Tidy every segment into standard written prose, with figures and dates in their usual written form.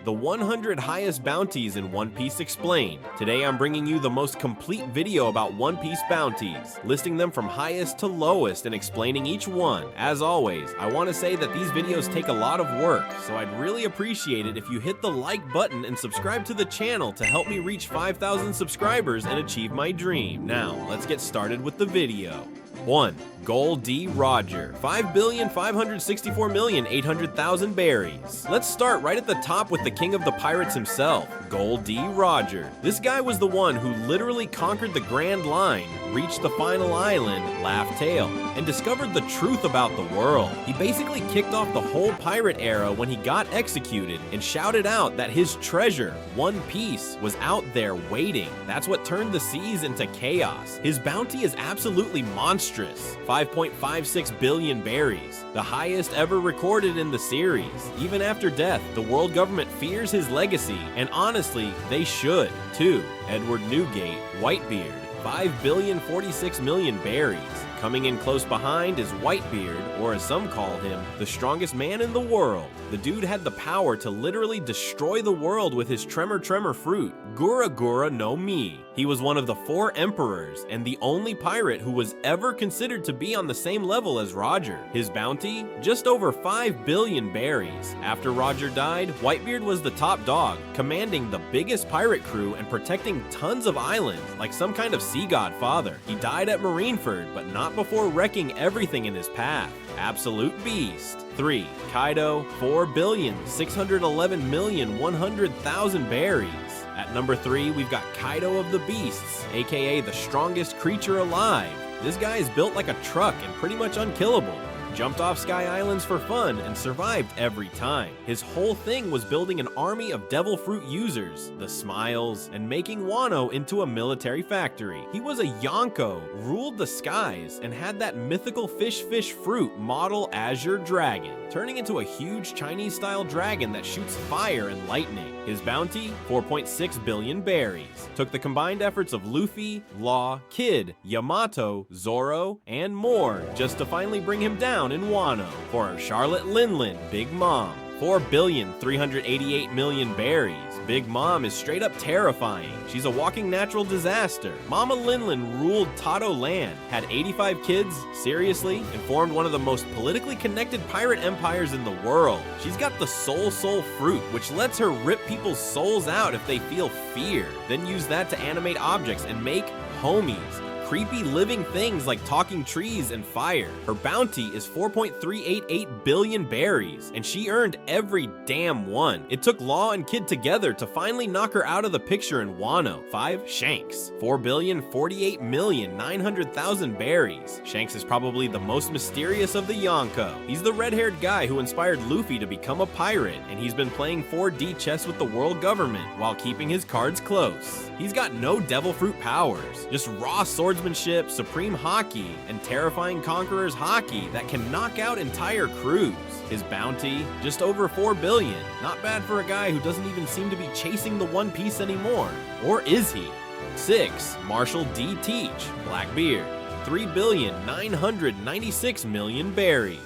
the 100 highest bounties in One Piece explained. Today I'm bringing you the most complete video about One Piece bounties, listing them from highest to lowest and explaining each one. As always, I want to say that these videos take a lot of work, so I'd really appreciate it if you hit the like button and subscribe to the channel to help me reach 5,000 subscribers and achieve my dream. Now, let's get started with the video. 1. Gold D. Roger, 5,564,800,000 berries. Let's start right at the top with the king of the pirates himself, Gold D. Roger. This guy was the one who literally conquered the Grand Line, reached the final island, Laugh Tale, and discovered the truth about the world. He basically kicked off the whole pirate era when he got executed and shouted out that his treasure, One Piece, was out there waiting. That's what turned the seas into chaos. His bounty is absolutely monstrous. 5.56 billion berries, the highest ever recorded in the series. Even after death, the world government fears his legacy, and honestly, they should. 2. Edward Newgate, Whitebeard, 5,046,000,000 berries. Coming in close behind is Whitebeard, or as some call him, the strongest man in the world. The dude had the power to literally destroy the world with his Tremor fruit, Gura Gura no Mi. He was one of the 4 emperors, and the only pirate who was ever considered to be on the same level as Roger. His bounty? Just over 5 billion berries. After Roger died, Whitebeard was the top dog, commanding the biggest pirate crew and protecting tons of islands, like some kind of sea godfather. He died at Marineford, but not before wrecking everything in his path. Absolute beast. 3. Kaido, 4,611,100,000 berries. At number 3, we've got Kaido of the Beasts, aka the strongest creature alive. This guy is built like a truck and pretty much unkillable. Jumped off Sky Islands for fun and survived every time. His whole thing was building an army of devil fruit users, the Smiles, and making Wano into a military factory. He was a Yonko, ruled the skies, and had that mythical fish fruit model Azure Dragon, turning into a huge Chinese-style dragon that shoots fire and lightning. His bounty? 4.6 billion berries. Took the combined efforts of Luffy, Law, Kid, Yamato, Zoro, and more just to finally bring him down in Wano. For Charlotte Linlin, Big Mom, 4,388,000,000 berries. Big Mom is straight up terrifying. She's a walking natural disaster. Mama Linlin ruled Tato Land, had 85 kids, seriously, and formed one of the most politically connected pirate empires in the world. She's got the soul fruit, which lets her rip people's souls out if they feel fear, then use that to animate objects and make homies. Creepy living things like talking trees and fire. Her bounty is 4.388 billion berries, and she earned every damn one. It took Law and Kid together to finally knock her out of the picture in Wano. 5. Shanks, 4,048,900,000 berries. Shanks is probably the most mysterious of the Yonko. He's the red-haired guy who inspired Luffy to become a pirate, and he's been playing 4D chess with the world government while keeping his cards close. He's got no devil fruit powers, just raw swordsmanship, supreme hockey, and terrifying conqueror's hockey that can knock out entire crews. His bounty? Just over 4 billion. Not bad for a guy who doesn't even seem to be chasing the One Piece anymore. Or is he? 6. Marshall D. Teach, Blackbeard, 3,996,000,000 berries.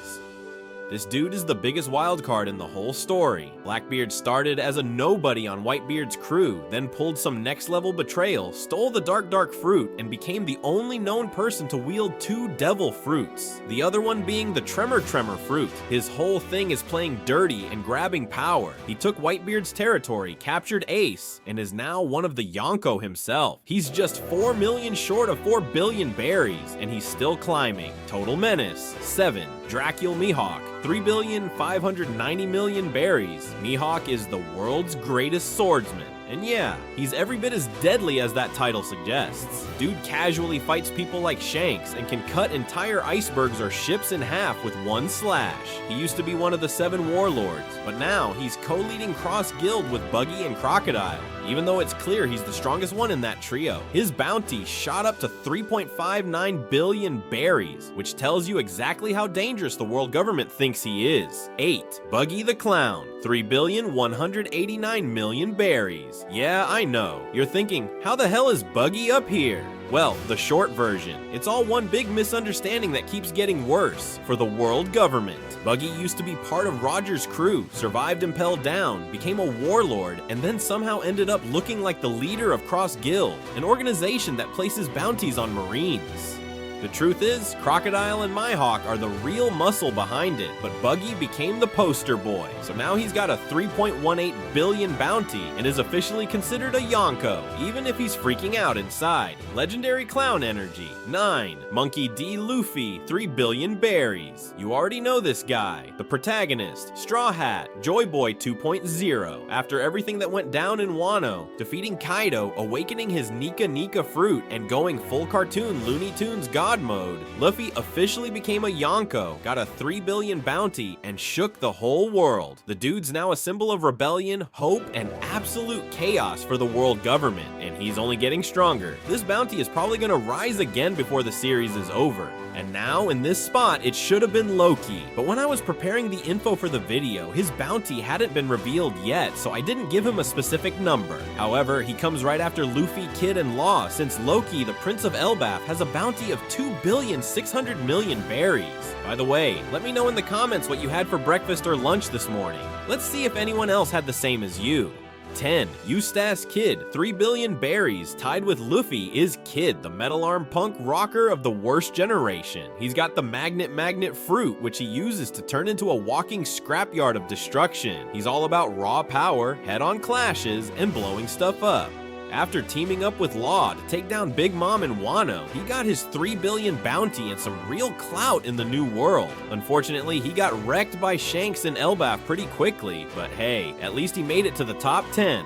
This dude is the biggest wild card in the whole story. Blackbeard started as a nobody on Whitebeard's crew, then pulled some next level betrayal, stole the dark fruit, and became the only known person to wield 2 devil fruits. The other one being the Tremor fruit. His whole thing is playing dirty and grabbing power. He took Whitebeard's territory, captured Ace, and is now one of the Yonko himself. He's just 4 million short of 4 billion berries, and he's still climbing. Total menace. 7. Dracul Mihawk, 3,590,000,000 berries. Mihawk is the world's greatest swordsman. And yeah, he's every bit as deadly as that title suggests. Dude casually fights people like Shanks and can cut entire icebergs or ships in half with one slash. He used to be one of the 7 warlords, but now he's co-leading Cross Guild with Buggy and Crocodile, even though it's clear he's the strongest one in that trio. His bounty shot up to 3.59 billion berries, which tells you exactly how dangerous the world government thinks he is. 8. Buggy the Clown, 3,189,000,000 berries. Yeah, I know. You're thinking, how the hell is Buggy up here? Well, the short version. It's all one big misunderstanding that keeps getting worse for the world government. Buggy used to be part of Roger's crew, survived impelled down, became a warlord, and then somehow ended up looking like the leader of Cross Guild, an organization that places bounties on Marines. The truth is, Crocodile and Mihawk are the real muscle behind it, but Buggy became the poster boy, so now he's got a 3.18 billion bounty and is officially considered a Yonko, even if he's freaking out inside. Legendary Clown Energy, 9. Monkey D. Luffy, 3 billion berries. You already know this guy. The protagonist, Straw Hat, Joy Boy 2.0. After everything that went down in Wano, defeating Kaido, awakening his Nika Nika fruit, and going full cartoon Looney Tunes God mode, Luffy officially became a Yonko, got a 3 billion bounty, and shook the whole world. The dude's now a symbol of rebellion, hope, and absolute chaos for the world government, and he's only getting stronger. This bounty is probably gonna rise again before the series is over. And now, in this spot, it should have been Loki. But when I was preparing the info for the video, his bounty hadn't been revealed yet, so I didn't give him a specific number. However, he comes right after Luffy, Kid, and Law, since Loki, the Prince of Elbaf, has a bounty of 2,600,000,000 berries. By the way, let me know in the comments what you had for breakfast or lunch this morning. Let's see if anyone else had the same as you. 10. Eustace Kid, 3 billion berries. Tied with Luffy is Kid, the metal arm punk rocker of the worst generation. He's got the magnet fruit, which he uses to turn into a walking scrapyard of destruction. He's all about raw power, head-on clashes, and blowing stuff up. After teaming up with Law to take down Big Mom in Wano, he got his 3 billion bounty and some real clout in the new world. Unfortunately, he got wrecked by Shanks and Elbaf pretty quickly, but hey, at least he made it to the top 10.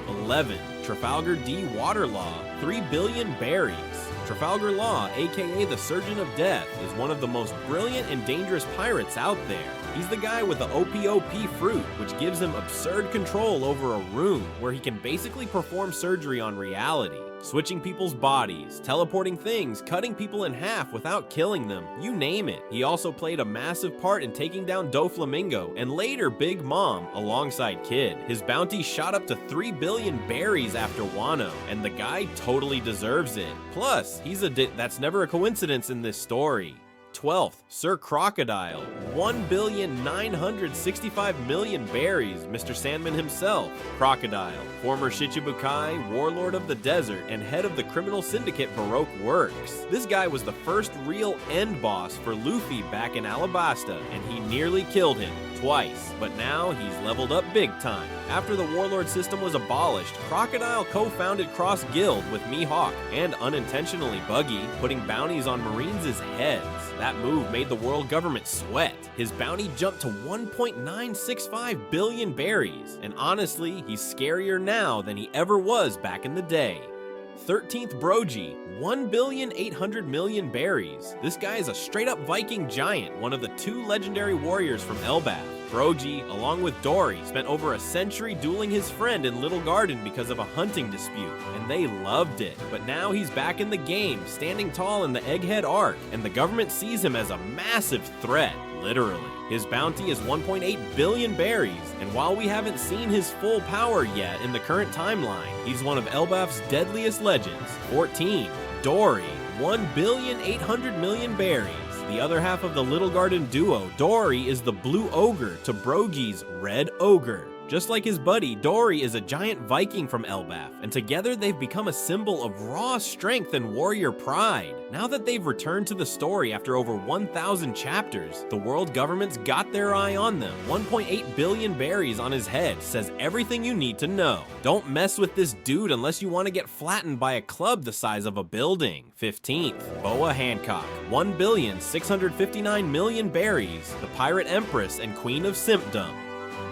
11. Trafalgar D. Waterlaw, 3 billion berries. Trafalgar Law, aka the Surgeon of Death, is one of the most brilliant and dangerous pirates out there. He's the guy with the OPOP fruit, which gives him absurd control over a room, where he can basically perform surgery on reality, switching people's bodies, teleporting things, cutting people in half without killing them, you name it. He also played a massive part in taking down Doflamingo and later Big Mom alongside Kid. His bounty shot up to 3 billion berries after Wano, and the guy totally deserves it. Plus, he's that's never a coincidence in this story. 12th, Sir Crocodile, 1,965,000,000 berries, Mr. Sandman himself. Crocodile, former Shichibukai, warlord of the desert, and head of the criminal syndicate Baroque Works. This guy was the first real end boss for Luffy back in Alabasta, and he nearly killed him twice, but now he's leveled up big time. After the warlord system was abolished, Crocodile co-founded Cross Guild with Mihawk and unintentionally Buggy, putting bounties on Marines' heads. That move made the world government sweat. His bounty jumped to 1.965 billion berries, and honestly, he's scarier now than he ever was back in the day. 13th Brogy, 1,800,000,000 berries. This guy is a straight-up Viking giant, one of the 2 legendary warriors from Elbaf. Brogy, along with Dory, spent over a century dueling his friend in Little Garden because of a hunting dispute, and they loved it. But now he's back in the game, standing tall in the Egghead arc, and the government sees him as a massive threat, literally. His bounty is 1.8 billion berries, and while we haven't seen his full power yet in the current timeline, he's one of Elbaf's deadliest legends. 14. Dory, 1,800,000,000 berries. The other half of the Little Garden duo, Dory is the blue ogre to Brogy's red ogre. Just like his buddy, Dory is a giant Viking from Elbaf, and together they've become a symbol of raw strength and warrior pride. Now that they've returned to the story after over 1,000 chapters, the world government's got their eye on them. 1.8 billion berries on his head says everything you need to know. Don't mess with this dude unless you want to get flattened by a club the size of a building. 15th, Boa Hancock, 1,659,000,000 berries, the Pirate Empress and Queen of Simpdom.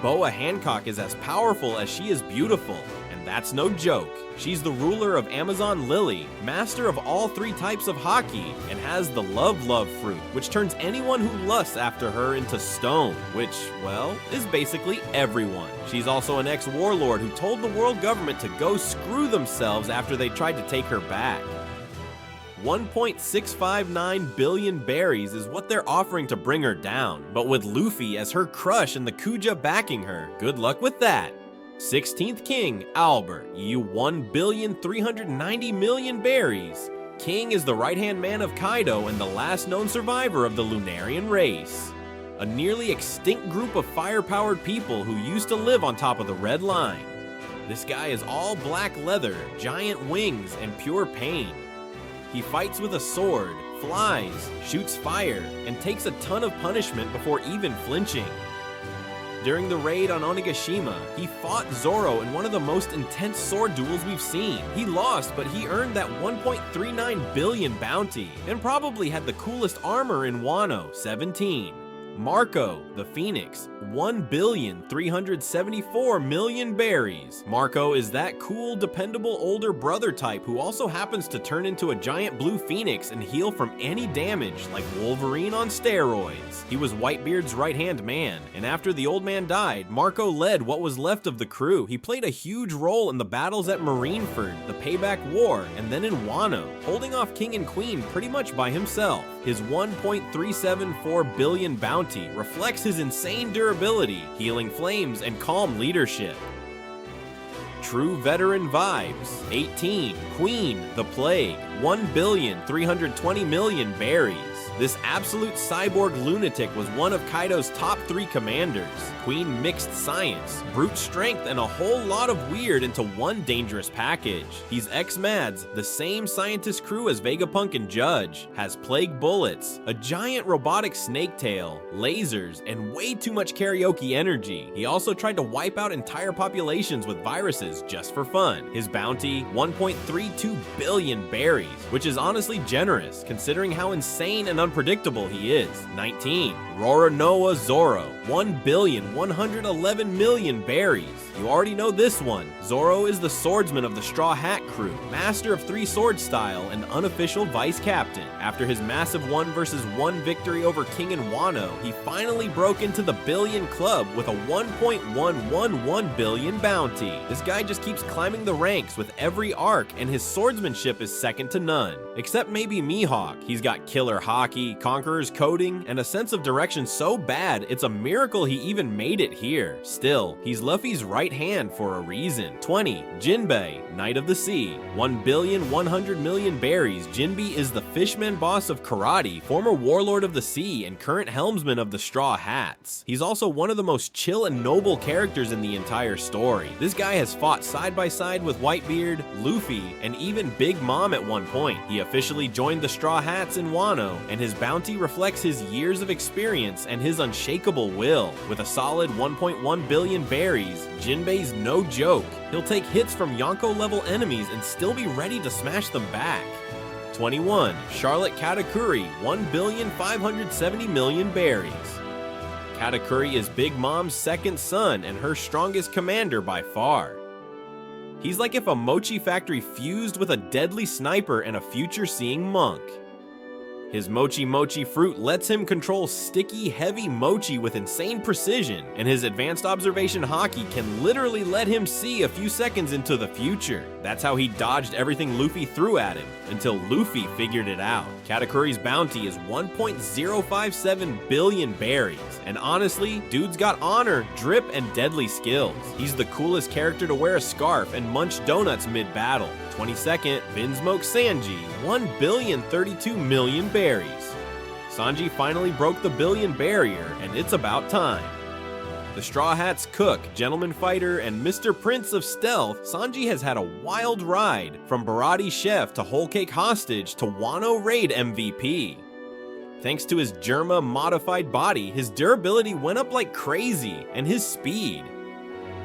Boa Hancock is as powerful as she is beautiful, and that's no joke. She's the ruler of Amazon Lily, master of all 3 types of hockey, and has the Love fruit, which turns anyone who lusts after her into stone, which, well, is basically everyone. She's also an ex-warlord who told the world government to go screw themselves after they tried to take her back. 1.659 billion berries is what they're offering to bring her down, but with Luffy as her crush and the Kuja backing her, good luck with that. 16th King, Albert, you 1,390,000,000 berries. King is the right-hand man of Kaido and the last known survivor of the Lunarian race. A nearly extinct group of fire-powered people who used to live on top of the Red Line. This guy is all black leather, giant wings, and pure pain. He fights with a sword, flies, shoots fire, and takes a ton of punishment before even flinching. During the raid on Onigashima, he fought Zoro in one of the most intense sword duels we've seen. He lost, but he earned that 1.39 billion bounty, and probably had the coolest armor in Wano, 17. Marco, the Phoenix, 1,374,000,000 berries. Marco is that cool, dependable older brother type who also happens to turn into a giant blue phoenix and heal from any damage, like Wolverine on steroids. He was Whitebeard's right-hand man, and after the old man died, Marco led what was left of the crew. He played a huge role in the battles at Marineford, the Payback War, and then in Wano, holding off King and Queen pretty much by himself. His 1.374 billion bounty reflects his insane durability, healing flames, and calm leadership. True veteran vibes. 18. Queen, the Plague, 1,320,000,000 berries. This absolute cyborg lunatic was one of Kaido's top 3 commanders. Queen mixed science, brute strength, and a whole lot of weird into one dangerous package. He's ex-Mads, the same scientist crew as Vegapunk and Judge, has plague bullets, a giant robotic snake tail, lasers, and way too much karaoke energy. He also tried to wipe out entire populations with viruses just for fun. His bounty, 1.32 billion berries, which is honestly generous considering how insane and unpredictable he is. 19. Roronoa Zoro, 1,111,000,000 berries. You already know this one. Zoro is the swordsman of the Straw Hat crew, master of 3 sword style, and unofficial vice captain. After his massive 1-versus-1 victory over King in Wano, he finally broke into the Billion Club with a 1.111 billion bounty. This guy just keeps climbing the ranks with every arc, and his swordsmanship is second to none. Except maybe Mihawk. He's got killer hockey, conqueror's coding, and a sense of direction so bad it's a miracle he even made it here. Still, he's Luffy's right hand for a reason. 20. Jinbei, Knight of the Sea, 1,100,000,000 berries. Jinbei is the fishman boss of karate, former warlord of the sea, and current helmsman of the Straw Hats. He's also one of the most chill and noble characters in the entire story. This guy has fought side by side with Whitebeard, Luffy, and even Big Mom at one point. He officially joined the Straw Hats in Wano, and his bounty reflects his years of experience and his unshakable will. With a solid 1.1 billion berries, Jinbei's no joke. He'll take hits from Yonko-level enemies and still be ready to smash them back. 21. Charlotte Katakuri, 1,570,000,000 berries. Katakuri is Big Mom's second son and her strongest commander by far. He's like if a mochi factory fused with a deadly sniper and a future-seeing monk. His mochi fruit lets him control sticky, heavy mochi with insane precision, and his advanced observation haki can literally let him see a few seconds into the future. That's how he dodged everything Luffy threw at him, until Luffy figured it out. Katakuri's bounty is 1.057 billion berries, and honestly, dude's got honor, drip, and deadly skills. He's the coolest character to wear a scarf and munch donuts mid-battle. 22nd, Vinsmoke Sanji, 1,032,000,000 berries. Sanji finally broke the billion barrier, and it's about time. The Straw Hats cook, gentleman fighter, and Mr. Prince of Stealth, Sanji has had a wild ride, from Barati chef to whole cake hostage to Wano raid MVP. Thanks to his Germa modified body, his durability went up like crazy, and his speed.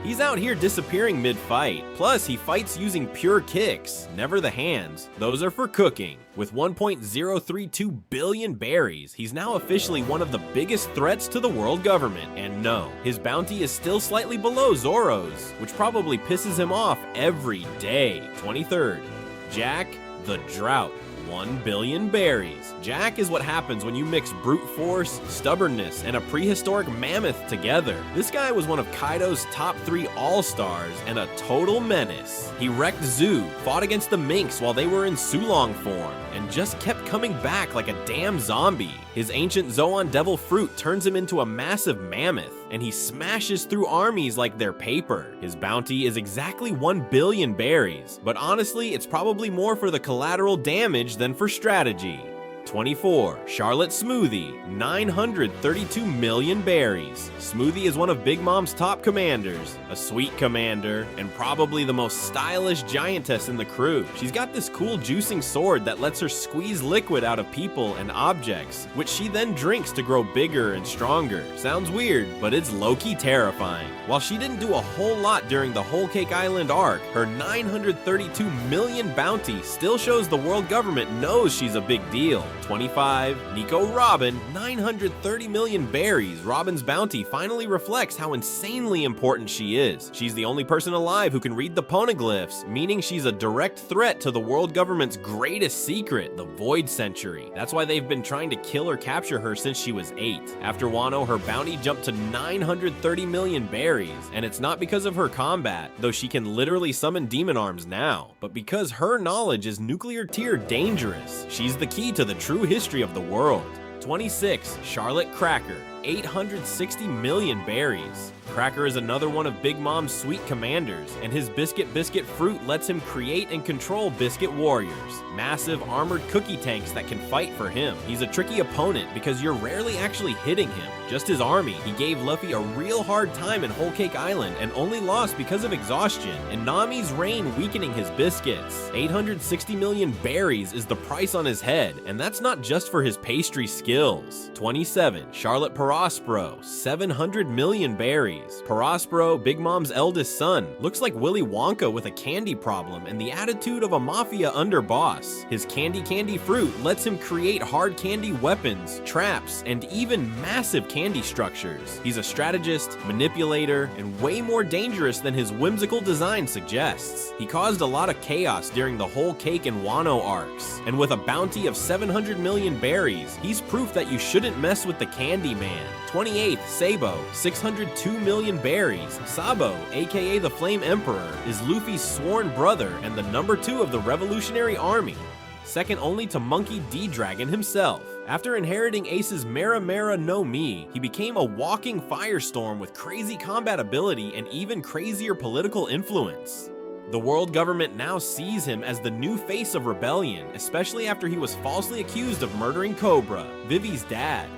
He's out here disappearing mid-fight. Plus, he fights using pure kicks, never the hands. Those are for cooking. With 1.032 billion berries, he's now officially one of the biggest threats to the world government. And no, his bounty is still slightly below Zoro's, which probably pisses him off every day. 23rd, Jack the Drought. 1 billion berries. Jack is what happens when you mix brute force, stubbornness, and a prehistoric mammoth together. This guy was one of Kaido's top 3 all-stars and a total menace. He wrecked Zoo, fought against the Minks while they were in Sulong form, and just kept coming back like a damn zombie. His ancient Zoan Devil fruit turns him into a massive mammoth, and he smashes through armies like they're paper. His bounty is exactly 1 billion berries, but honestly, it's probably more for the collateral damage than for strategy. 24. Charlotte Smoothie, 932 million berries. Smoothie is one of Big Mom's top commanders, a sweet commander, and probably the most stylish giantess in the crew. She's got this cool juicing sword that lets her squeeze liquid out of people and objects, which she then drinks to grow bigger and stronger. Sounds weird, but it's low-key terrifying. While she didn't do a whole lot during the Whole Cake Island arc, her 932 million bounty still shows the world government knows she's a big deal. 25. Nico Robin, 930 million berries. Robin's bounty finally reflects how insanely important she is. She's the only person alive who can read the poneglyphs, meaning she's a direct threat to the world government's greatest secret, the Void Century. That's why they've been trying to kill or capture her since she was 8. After Wano, her bounty jumped to 930 million berries, and it's not because of her combat, though she can literally summon demon arms now, but because her knowledge is nuclear tier dangerous. She's the key to the true history of the world. 26. Charlotte Cracker, 860 million berries. Cracker is another one of Big Mom's sweet commanders, and his biscuit fruit lets him create and control biscuit warriors, massive armored cookie tanks that can fight for him. He's a tricky opponent because you're rarely actually hitting him, just his army. He gave Luffy a real hard time in Whole Cake Island and only lost because of exhaustion, and Nami's reign weakening his biscuits. 860 million berries is the price on his head, and that's not just for his pastry skills. 27. Charlotte Prospero, 700 million berries. Prospero, Big Mom's eldest son, looks like Willy Wonka with a candy problem and the attitude of a mafia underboss. His candy fruit lets him create hard candy weapons, traps, and even massive candy structures. He's a strategist, manipulator, and way more dangerous than his whimsical design suggests. He caused a lot of chaos during the Whole Cake and Wano arcs, and with a bounty of 700 million berries, he's proof that you shouldn't mess with the Candy Man. 28th, Sabo, 602 million berries. Sabo, aka the Flame Emperor, is Luffy's sworn brother and the number 2 of the Revolutionary Army, second only to Monkey D-Dragon himself. After inheriting Ace's Mera Mera no Mi, he became a walking firestorm with crazy combat ability and even crazier political influence. The world government now sees him as the new face of rebellion, especially after he was falsely accused of murdering Cobra, Vivi's dad.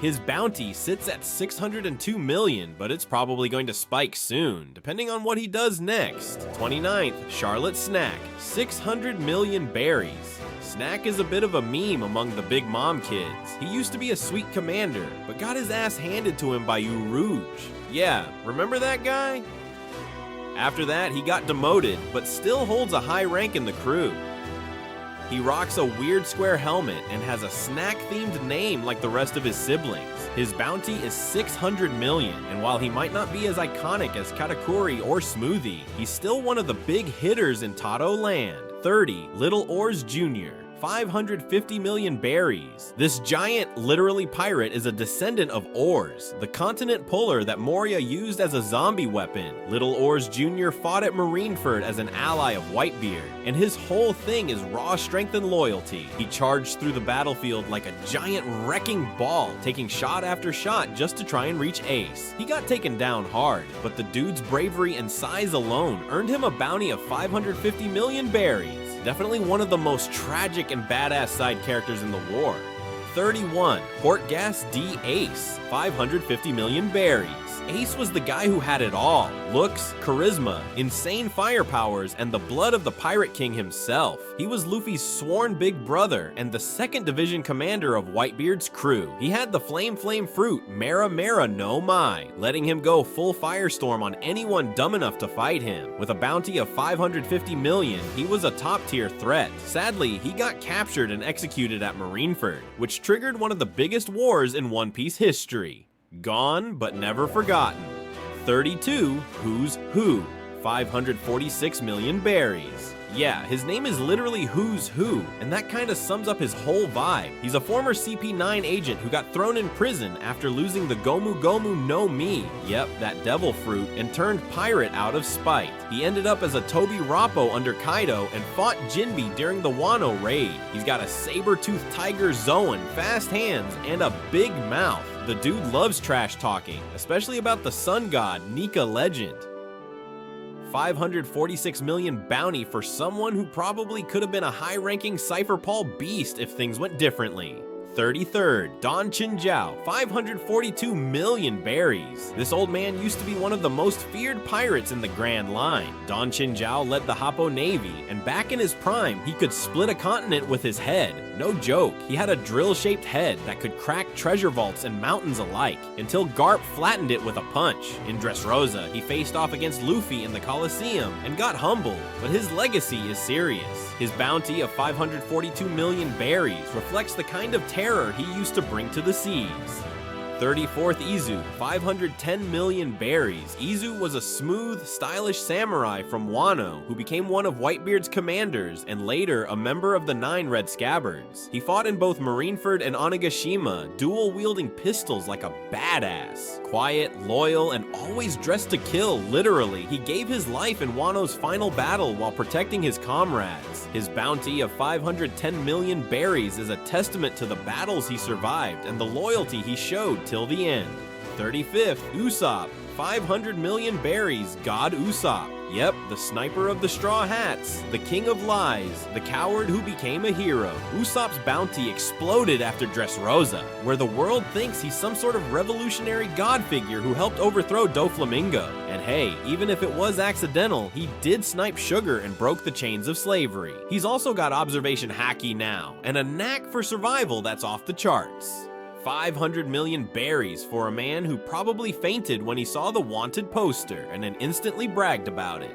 His bounty sits at 602 million, but it's probably going to spike soon, depending on what he does next. 29th, Charlotte Snack, 600 million berries. Snack is a bit of a meme among the Big Mom kids. He used to be a sweet commander, but got his ass handed to him by Rouge. Yeah, remember that guy? After that, he got demoted, but still holds a high rank in the crew. He rocks a weird square helmet and has a snack-themed name like the rest of his siblings. His bounty is 600 million, and while he might not be as iconic as Katakuri or Smoothie, he's still one of the big hitters in Tato Land. 30. Little Oars Jr., 550 million berries. This giant, literally pirate, is a descendant of Oars, the continent puller that Moria used as a zombie weapon. Little Oars Jr. fought at Marineford as an ally of Whitebeard, and his whole thing is raw strength and loyalty. He charged through the battlefield like a giant wrecking ball, taking shot after shot just to try and reach Ace. He got taken down hard, but the dude's bravery and size alone earned him a bounty of 550 million berries. Definitely one of the most tragic and badass side characters in the war. 31. Port Gas D Ace, 550 million berries. Ace was the guy who had it all: looks, charisma, insane fire powers, and the blood of the Pirate King himself. He was Luffy's sworn big brother and the 2nd Division commander of Whitebeard's crew. He had the flame fruit, Mera Mera no Mi, letting him go full firestorm on anyone dumb enough to fight him. With a bounty of 550 million, he was a top tier threat. Sadly, he got captured and executed at Marineford, which triggered one of the biggest wars in One Piece history. Gone, but never forgotten. 32. Who's Who, 546 million berries. Yeah, his name is literally Who's Who, and that kinda sums up his whole vibe. He's a former CP9 agent who got thrown in prison after losing the Gomu Gomu no Mi, yep, that devil fruit, and turned pirate out of spite. He ended up as a Toby Rappo under Kaido and fought Jinbe during the Wano raid. He's got a saber-toothed tiger Zoan, fast hands, and a big mouth. The dude loves trash talking, especially about the sun god, Nika Legend. 546 million bounty for someone who probably could have been a high-ranking Cypher Paul beast if things went differently. 33rd, Don Chin Xiao, 542 million berries. This old man used to be one of the most feared pirates in the Grand Line. Don Chin Xiao led the Happo Navy, and back in his prime, he could split a continent with his head. No joke, he had a drill-shaped head that could crack treasure vaults and mountains alike, until Garp flattened it with a punch. In Dressrosa, he faced off against Luffy in the Colosseum and got humbled, but his legacy is serious. His bounty of 542 million berries reflects the kind of terror he used to bring to the seas. 34th Izu, 510 million berries. Izu was a smooth, stylish samurai from Wano who became one of Whitebeard's commanders and later a member of the 9 Red Scabbards. He fought in both Marineford and Onigashima, dual-wielding pistols like a badass. Quiet, loyal, and always dressed to kill, literally. He gave his life in Wano's final battle while protecting his comrades. His bounty of 510 million berries is a testament to the battles he survived and the loyalty he showed till the end. 35th, Usopp, 500 million berries, God Usopp. Yep, the sniper of the Straw Hats, the king of lies, the coward who became a hero. Usopp's bounty exploded after Dressrosa, where the world thinks he's some sort of revolutionary god figure who helped overthrow Doflamingo. And hey, even if it was accidental, he did snipe sugar and broke the chains of slavery. He's also got observation haki now, and a knack for survival that's off the charts. 500 million berries for a man who probably fainted when he saw the wanted poster and then instantly bragged about it.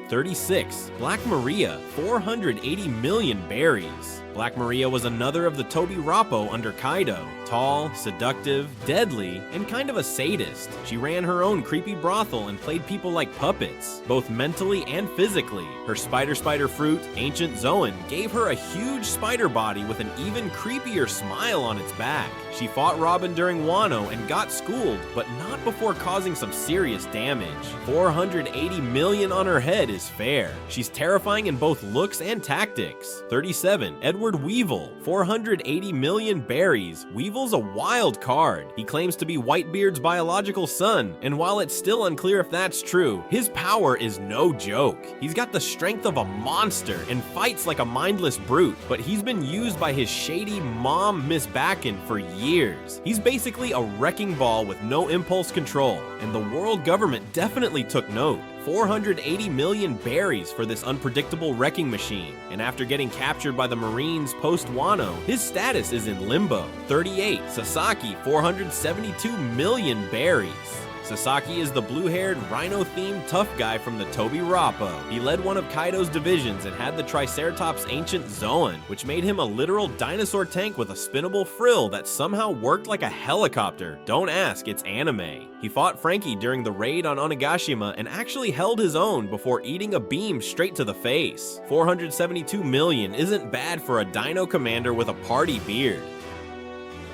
36, Black Maria, 480 million berries. Black Maria was another of the Toby Rappo under Kaido. Tall, seductive, deadly, and kind of a sadist. She ran her own creepy brothel and played people like puppets, both mentally and physically. Her spider fruit, Ancient Zoan, gave her a huge spider body with an even creepier smile on its back. She fought Robin during Wano and got schooled, but not before causing some serious damage. 480 million on her head is fair. She's terrifying in both looks and tactics. 37, Edward Weevil, 480 million berries. Weevil's a wild card. He claims to be Whitebeard's biological son, and while it's still unclear if that's true, his power is no joke. He's got the strength of a monster and fights like a mindless brute, but he's been used by his shady mom, Miss Bakken, for years. He's basically a wrecking ball with no impulse control, and the world government definitely took note. 480 million berries for this unpredictable wrecking machine, and after getting captured by the Marines post-Wano, his status is in limbo. 38, Sasaki, 472 million berries. Sasaki is the blue-haired, rhino-themed tough guy from the Toby Rappo. He led one of Kaido's divisions and had the Triceratops Ancient Zoan, which made him a literal dinosaur tank with a spinnable frill that somehow worked like a helicopter. Don't ask, it's anime. He fought Frankie during the raid on Onigashima and actually held his own before eating a beam straight to the face. 472 million isn't bad for a dino commander with a party beard.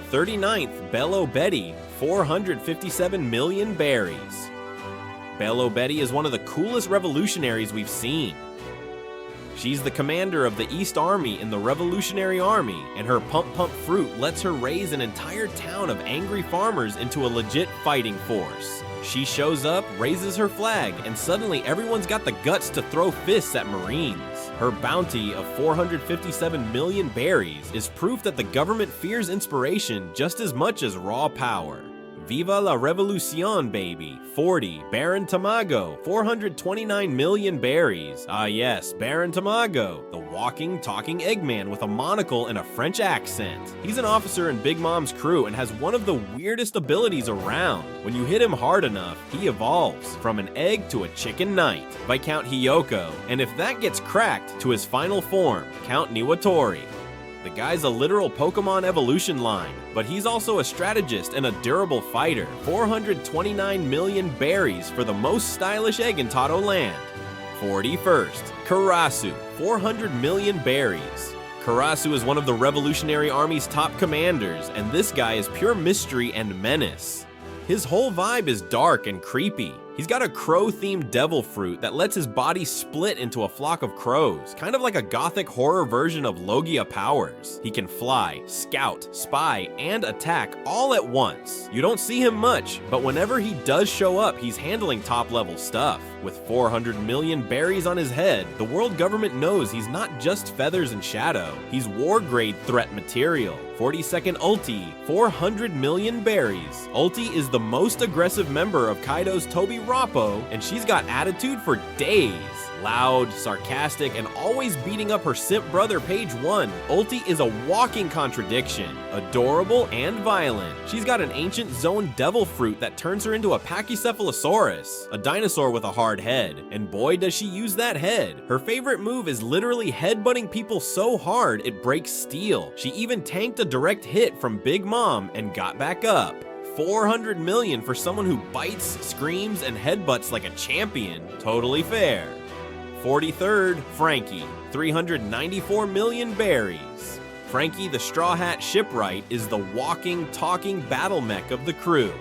39th, Bello Betty, 457 million berries. Bello Betty is one of the coolest revolutionaries we've seen. She's the commander of the East Army in the Revolutionary Army, and her pump fruit lets her raise an entire town of angry farmers into a legit fighting force. She shows up, raises her flag, and suddenly everyone's got the guts to throw fists at Marines. Her bounty of 457 million berries is proof that the government fears inspiration just as much as raw power. Viva la Revolucion, baby. 40, Baron Tamago, 429 million berries. Ah yes, Baron Tamago, the walking, talking Eggman with a monocle and a French accent. He's an officer in Big Mom's crew and has one of the weirdest abilities around. When you hit him hard enough, he evolves from an egg to a chicken knight, Viscount Hiyoko, and if that gets cracked, to his final form, Count Niwatori. The guy's a literal Pokemon evolution line, but he's also a strategist and a durable fighter. 429 million berries for the most stylish egg in Tato Land. 41st, Karasu, 400 million berries. Karasu is one of the Revolutionary Army's top commanders, and this guy is pure mystery and menace. His whole vibe is dark and creepy. He's got a crow-themed devil fruit that lets his body split into a flock of crows, kind of like a gothic horror version of Logia powers. He can fly, scout, spy, and attack all at once. You don't see him much, but whenever he does show up, he's handling top-level stuff. With 400 million berries on his head, the world government knows he's not just feathers and shadow, he's war-grade threat material. 42nd Ulti, 400 million berries. Ulti is the most aggressive member of Kaido's Tobi Rappo, and she's got attitude for days. Loud, sarcastic, and always beating up her simp brother Page 1, Ulti is a walking contradiction. Adorable and violent. She's got an ancient zone devil fruit that turns her into a Pachycephalosaurus, a dinosaur with a hard head. And boy does she use that head. Her favorite move is literally headbutting people so hard it breaks steel. She even tanked a direct hit from Big Mom and got back up. 400 million for someone who bites, screams, and headbutts like a champion. Totally fair. 43rd, Frankie, 394 million berries. Frankie the Straw Hat Shipwright is the walking, talking battle mech of the crew.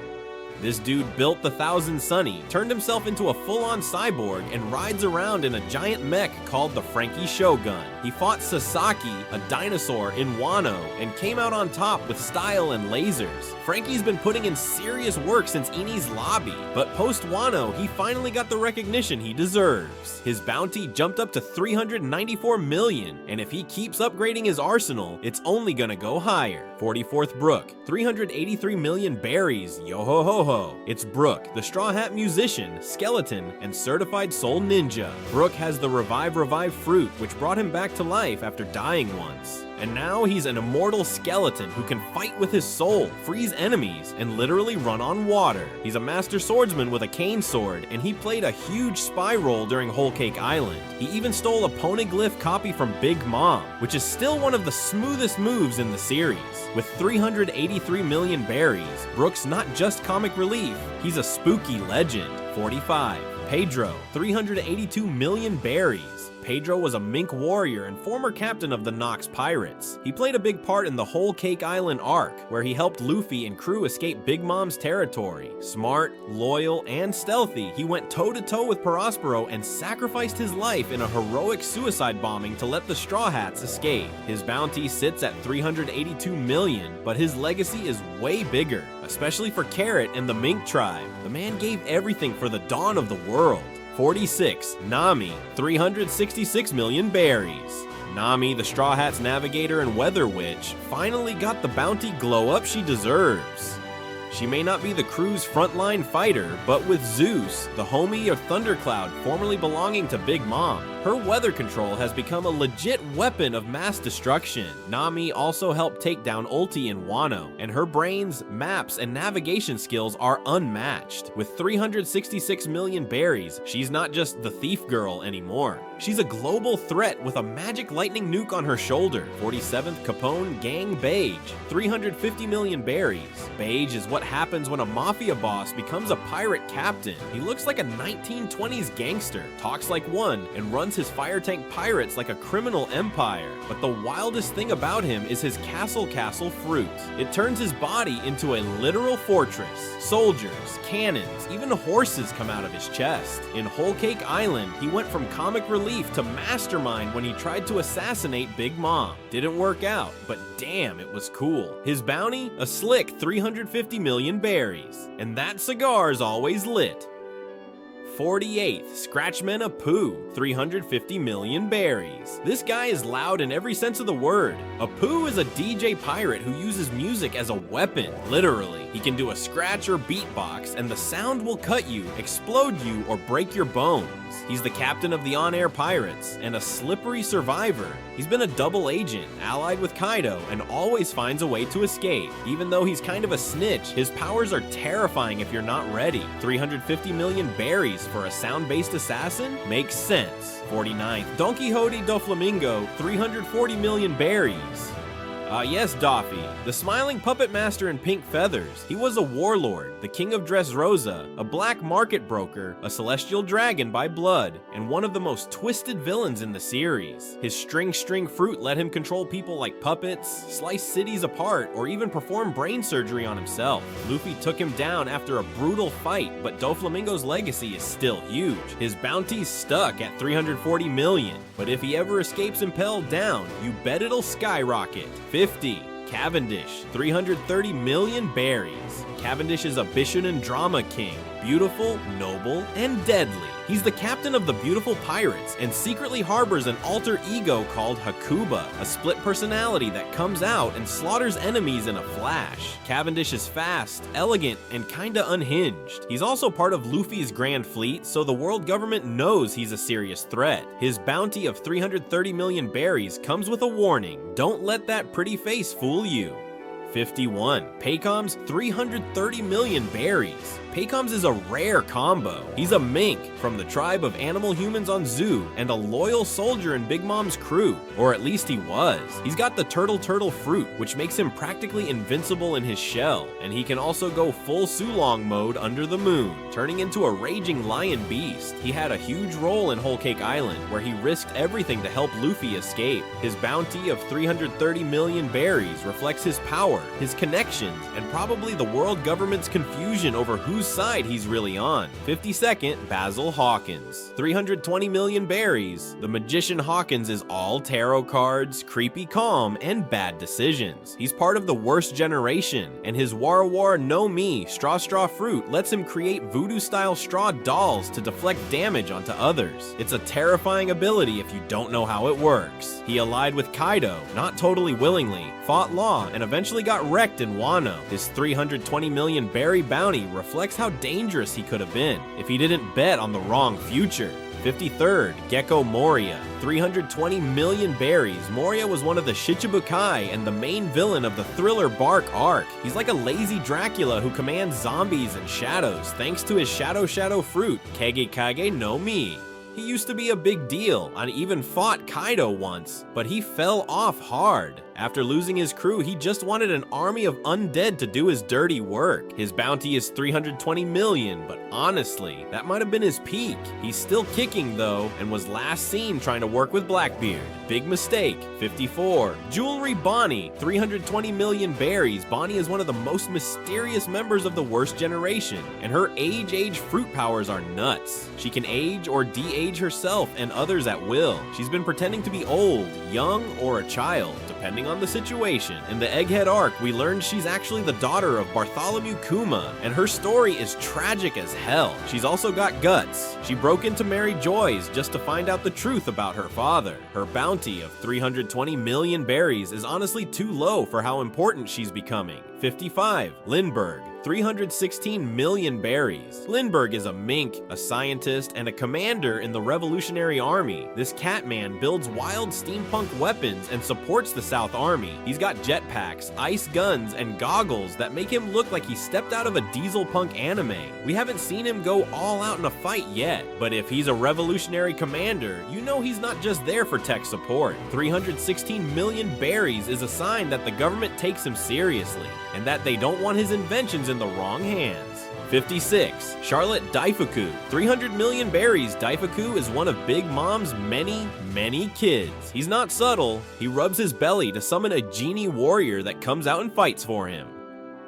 This dude built the Thousand Sunny, turned himself into a full-on cyborg, and rides around in a giant mech called the Frankie Shogun. He fought Sasaki, a dinosaur, in Wano, and came out on top with style and lasers. Frankie's been putting in serious work since Eni's Lobby, but post-Wano, he finally got the recognition he deserves. His bounty jumped up to 394 million, and if he keeps upgrading his arsenal, it's only gonna go higher. 44th Brook, 383 million berries, yo ho ho ho. It's Brook, the Straw Hat musician, skeleton, and certified soul ninja. Brook has the Revive fruit, which brought him back to life after dying once. And now he's an immortal skeleton who can fight with his soul, freeze enemies, and literally run on water. He's a master swordsman with a cane sword, and he played a huge spy role during Whole Cake Island. He even stole a poneglyph copy from Big Mom, which is still one of the smoothest moves in the series. With 383 million berries, Brook's not just comic relief, he's a spooky legend. 45. Pedro, 382 million berries. Pedro was a mink warrior and former captain of the Nox Pirates. He played a big part in the Whole Cake Island arc, where he helped Luffy and crew escape Big Mom's territory. Smart, loyal, and stealthy, he went toe-to-toe with Prospero and sacrificed his life in a heroic suicide bombing to let the Straw Hats escape. His bounty sits at 382 million, but his legacy is way bigger, especially for Carrot and the Mink tribe. The man gave everything for the dawn of the world. 46. Nami, 366 million berries. Nami, the Straw Hats navigator and weather witch, finally got the bounty glow up she deserves. She may not be the crew's frontline fighter, but with Zeus, the homie of Thundercloud formerly belonging to Big Mom, her weather control has become a legit weapon of mass destruction. Nami also helped take down Ulti in Wano, and her brains, maps, and navigation skills are unmatched. With 366 million berries, she's not just the thief girl anymore. She's a global threat with a magic lightning nuke on her shoulder. 47th Capone Gang Beige, 350 million berries. Beige is what happens when a mafia boss becomes a pirate captain. He looks like a 1920s gangster, talks like one, and runs his fire tank pirates like a criminal empire. But the wildest thing about him is his castle fruit. It turns his body into a literal fortress. Soldiers, cannons, even horses come out of his chest. In Whole Cake Island, he went from comic relief to mastermind when he tried to assassinate Big Mom. Didn't work out, but damn, it was cool. His bounty? A slick 350 million berries. And that cigar's always lit. 48th, Scratchman of Pooh, 350 million berries. This guy is loud in every sense of the word. A Pooh is a DJ pirate who uses music as a weapon, literally. He can do a scratch or beatbox, and the sound will cut you, explode you, or break your bones. He's the captain of the on-air pirates, and a slippery survivor. He's been a double agent, allied with Kaido, and always finds a way to escape. Even though he's kind of a snitch, his powers are terrifying if you're not ready. 350 million berries for a sound-based assassin? Makes sense. 49th, Don Quixote do Flamingo, 340 million berries. Ah yes, Doffy, the smiling puppet master in pink feathers. He was a warlord, the king of Dressrosa, a black market broker, a celestial dragon by blood, and one of the most twisted villains in the series. His string fruit let him control people like puppets, slice cities apart, or even perform brain surgery on himself. Luffy took him down after a brutal fight, but Doflamingo's legacy is still huge. His bounty's stuck at 340 million, but if he ever escapes impelled down, you bet it'll skyrocket. 50. Cavendish, 330 million berries. Cavendish is a Bishonen drama king, beautiful, noble, and deadly. He's the captain of the beautiful pirates and secretly harbors an alter ego called Hakuba, a split personality that comes out and slaughters enemies in a flash. Cavendish is fast, elegant, and kinda unhinged. He's also part of Luffy's grand fleet, so the world government knows he's a serious threat. His bounty of 330 million berries comes with a warning: don't let that pretty face fool you. 51. Paycom's 330 million berries. Paycom's is a rare combo. He's a mink from the tribe of animal humans on Zoo and a loyal soldier in Big Mom's crew, or at least he was. He's got the turtle fruit, which makes him practically invincible in his shell, and he can also go full Sulong mode under the moon, turning into a raging lion beast. He had a huge role in Whole Cake Island, where he risked everything to help Luffy escape. His bounty of 330 million berries reflects his power, his connections, and probably the world government's confusion over whose side he's really on. 52nd, Basil Hawkins. 320 million berries. The magician Hawkins is all tarot cards, creepy calm, and bad decisions. He's part of the worst generation, and his Wara Wara no Mi straw fruit lets him create voodoo-style straw dolls to deflect damage onto others. It's a terrifying ability if you don't know how it works. He allied with Kaido, not totally willingly, fought Law, and eventually got wrecked in Wano. His 320 million berry bounty reflects how dangerous he could have been if he didn't bet on the wrong future. 53rd, Gecko Moria. 320 million berries. Moria was one of the Shichibukai and the main villain of the Thriller Bark arc. He's like a lazy Dracula who commands zombies and shadows thanks to his shadow fruit, Kage no Mi. He used to be a big deal and even fought Kaido once, but he fell off hard. After losing his crew, he just wanted an army of undead to do his dirty work. His bounty is 320 million, but honestly, that might have been his peak. He's still kicking though, and was last seen trying to work with Blackbeard. Big mistake. 54. Jewelry Bonnie, 320 million berries. Bonnie is one of the most mysterious members of the worst generation, and her age fruit powers are nuts. She can age or de-age herself and others at will. She's been pretending to be old, young, or a child, depending on the situation. In the Egghead arc, we learned she's actually the daughter of Bartholomew Kuma, and her story is tragic as hell. She's also got guts. She broke into Mary Joy's just to find out the truth about her father. Her bounty of 320 million berries is honestly too low for how important she's becoming. 55. Lindbergh. 316 million berries. Lindbergh is a mink, a scientist, and a commander in the Revolutionary Army. This Catman builds wild steampunk weapons and supports the South Army. He's got jetpacks, ice guns, and goggles that make him look like he stepped out of a diesel punk anime. We haven't seen him go all out in a fight yet, but if he's a revolutionary commander, you know he's not just there for tech support. 316 million berries is a sign that the government takes him seriously, and that they don't want his inventions in the wrong hands. 56. Charlotte Daifuku. 300 million berries. Daifuku is one of Big Mom's many kids. He's not subtle. He rubs his belly to summon a genie warrior that comes out and fights for him.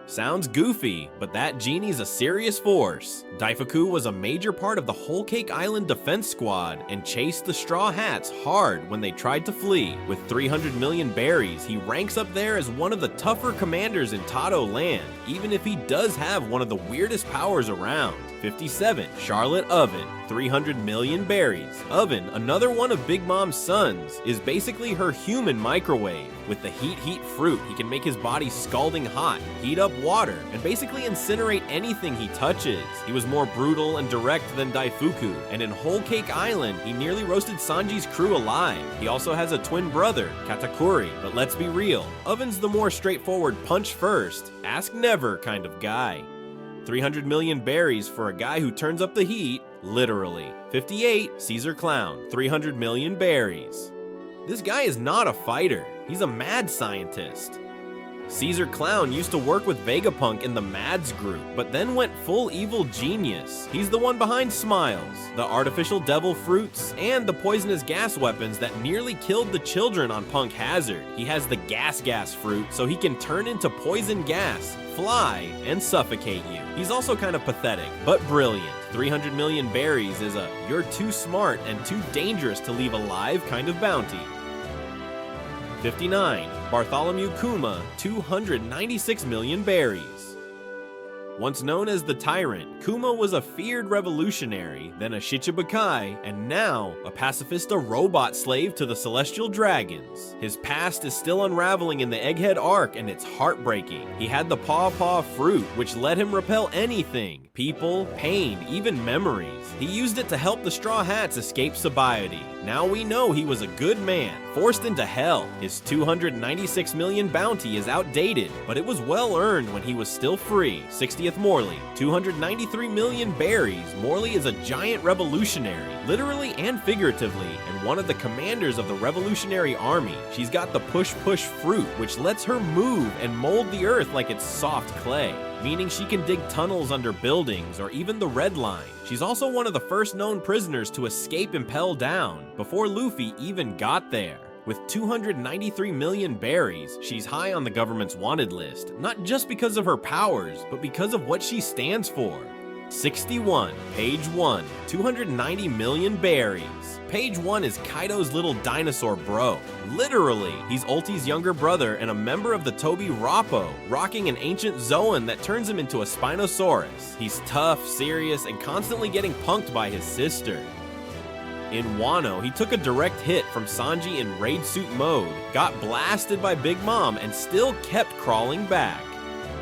Sounds goofy, but that genie's a serious force. Daifuku was a major part of the Whole Cake Island defense squad and chased the Straw Hats hard when they tried to flee. With 300 million berries, he ranks up there as one of the tougher commanders in Tado Land, even if he does have one of the weirdest powers around. 57. Charlotte Oven. 300 million berries. Oven, another one of Big Mom's sons, is basically her human microwave. With the heat fruit, he can make his body scalding hot, heat up water, and basically incinerate anything he touches. He was more brutal and direct than Daifuku, and in Whole Cake Island, he nearly roasted Sanji's crew alive. He also has a twin brother, Katakuri, but let's be real, Oven's the more straightforward punch first, ask never kind of guy. 300 million berries for a guy who turns up the heat, literally. 58. Caesar Clown. 300 million berries. This guy is not a fighter. He's a mad scientist. Caesar Clown used to work with Vegapunk in the Mads group, but then went full evil genius. He's the one behind Smiles, the artificial devil fruits, and the poisonous gas weapons that nearly killed the children on Punk Hazard. He has the gas fruit, so he can turn into poison gas, fly, and suffocate you. He's also kind of pathetic, but brilliant. 300 million berries is a you're too smart and too dangerous to leave alive kind of bounty. 59. Bartholomew Kuma, 296 million berries. Once known as the Tyrant, Kuma was a feared revolutionary, then a Shichibukai, and now a pacifista robot slave to the Celestial Dragons. His past is still unraveling in the Egghead arc, and it's heartbreaking. He had the Paw fruit, which let him repel anything: people, pain, even memories. He used it to help the Straw Hats escape sobriety. Now we know he was a good man, forced into hell. His 296 million bounty is outdated, but it was well earned when he was still free. 60th Morley, 293 million berries. Morley is a giant revolutionary, literally and figuratively, and one of the commanders of the Revolutionary Army. She's got the push fruit, which lets her move and mold the earth like it's soft clay, meaning she can dig tunnels under buildings or even the Red Line. She's also one of the first known prisoners to escape Impel Down, before Luffy even got there. With 293 million berries, she's high on the government's wanted list, not just because of her powers, but because of what she stands for. 61. Page 1, 290 million berries. Page 1 is Kaido's little dinosaur bro. Literally, he's Ulti's younger brother and a member of the Toby Rappo, rocking an ancient Zoan that turns him into a Spinosaurus. He's tough, serious, and constantly getting punked by his sister. In Wano, he took a direct hit from Sanji in raid suit mode, got blasted by Big Mom, and still kept crawling back.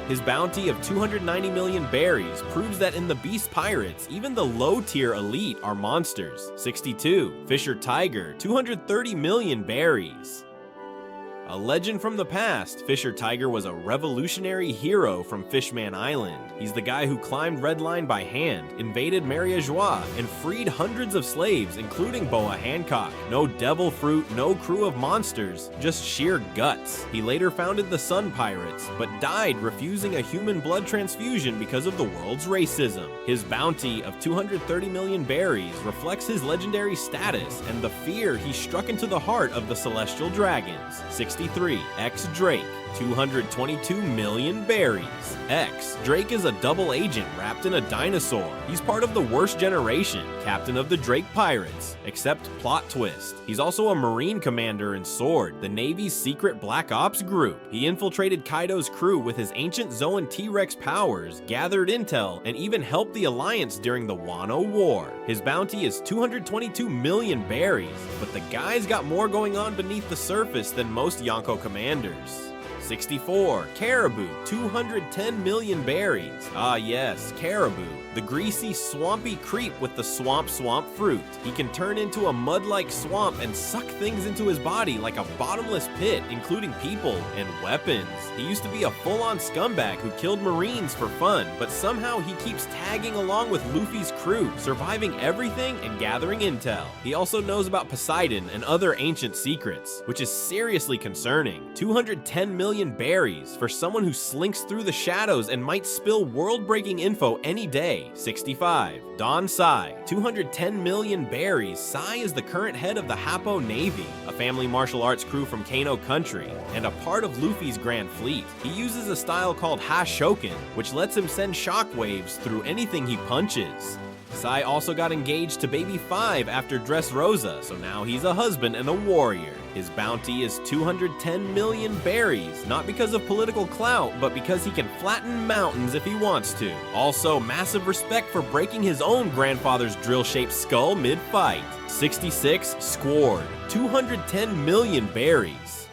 His bounty of 290 million berries proves that in the Beast Pirates, even the low-tier elite are monsters. 62. Fisher Tiger, 230 million berries. A legend from the past, Fisher Tiger was a revolutionary hero from Fishman Island. He's the guy who climbed Red Line by hand, invaded Maria Joie, and freed hundreds of slaves, including Boa Hancock. No devil fruit, no crew of monsters, just sheer guts. He later founded the Sun Pirates, but died refusing a human blood transfusion because of the world's racism. His bounty of 230 million berries reflects his legendary status and the fear he struck into the heart of the Celestial Dragons. 63. X Drake, 222 million berries. X. Drake is a double agent wrapped in a dinosaur. He's part of the worst generation, captain of the Drake Pirates. Except plot twist, he's also a Marine commander in Sword, the Navy's secret Black Ops group. He infiltrated Kaido's crew with his ancient Zoan T-Rex powers, gathered intel, and even helped the Alliance during the Wano War. His bounty is 222 million berries, but the guy's got more going on beneath the surface than most Yonko commanders. 64. Caribou, 210 million berries. Ah yes, Caribou, the greasy, swampy creep with the swamp fruit. He can turn into a mud-like swamp and suck things into his body like a bottomless pit, including people and weapons. He used to be a full-on scumbag who killed Marines for fun, but somehow he keeps tagging along with Luffy's crew, surviving everything and gathering intel. He also knows about Poseidon and other ancient secrets, which is seriously concerning. 210 million berries for someone who slinks through the shadows and might spill world-breaking info any day. 65. Don Sai, 210 million berries. Sai is the current head of the Happo Navy, a family martial arts crew from Kano country, and a part of Luffy's Grand Fleet. He uses a style called Ha-Shoken, which lets him send shockwaves through anything he punches. Sai also got engaged to Baby 5 after Dressrosa, so now he's a husband and a warrior. His bounty is 210 million berries, not because of political clout, but because he can flatten mountains if he wants to. Also, massive respect for breaking his own grandfather's drill-shaped skull mid-fight. 66. Squard, 210 million berries.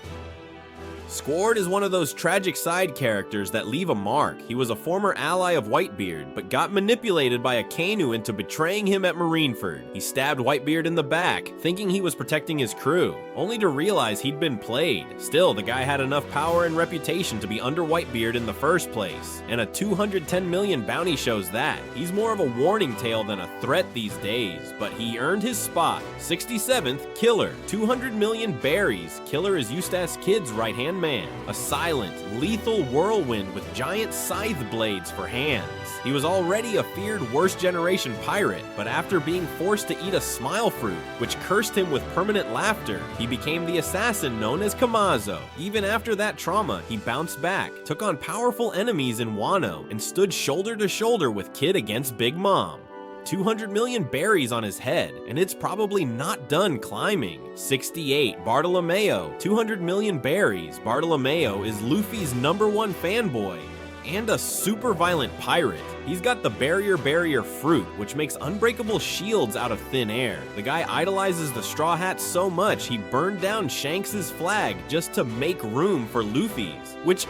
Squard is one of those tragic side characters that leave a mark. He was a former ally of Whitebeard, but got manipulated by a Kainu into betraying him at Marineford. He stabbed Whitebeard in the back, thinking he was protecting his crew, only to realize he'd been played. Still, the guy had enough power and reputation to be under Whitebeard in the first place, and a 210 million bounty shows that. He's more of a warning tale than a threat these days, but he earned his spot. 67th, Killer. 200 million berries. Killer is Eustace Kid's right-hand man, a silent, lethal whirlwind with giant scythe blades for hands. He was already a feared worst generation pirate, but after being forced to eat a smile fruit, which cursed him with permanent laughter, he became the assassin known as Kamazo. Even after that trauma, he bounced back, took on powerful enemies in Wano, and stood shoulder to shoulder with Kid against Big Mom. 200 million berries on his head, and it's probably not done climbing. 68, Bartolomeo. 200 million berries. Bartolomeo is Luffy's #1 fanboy and a super violent pirate. He's got the barrier fruit, which makes unbreakable shields out of thin air. The guy idolizes the Straw Hats so much he burned down Shanks' flag just to make room for Luffy's, which,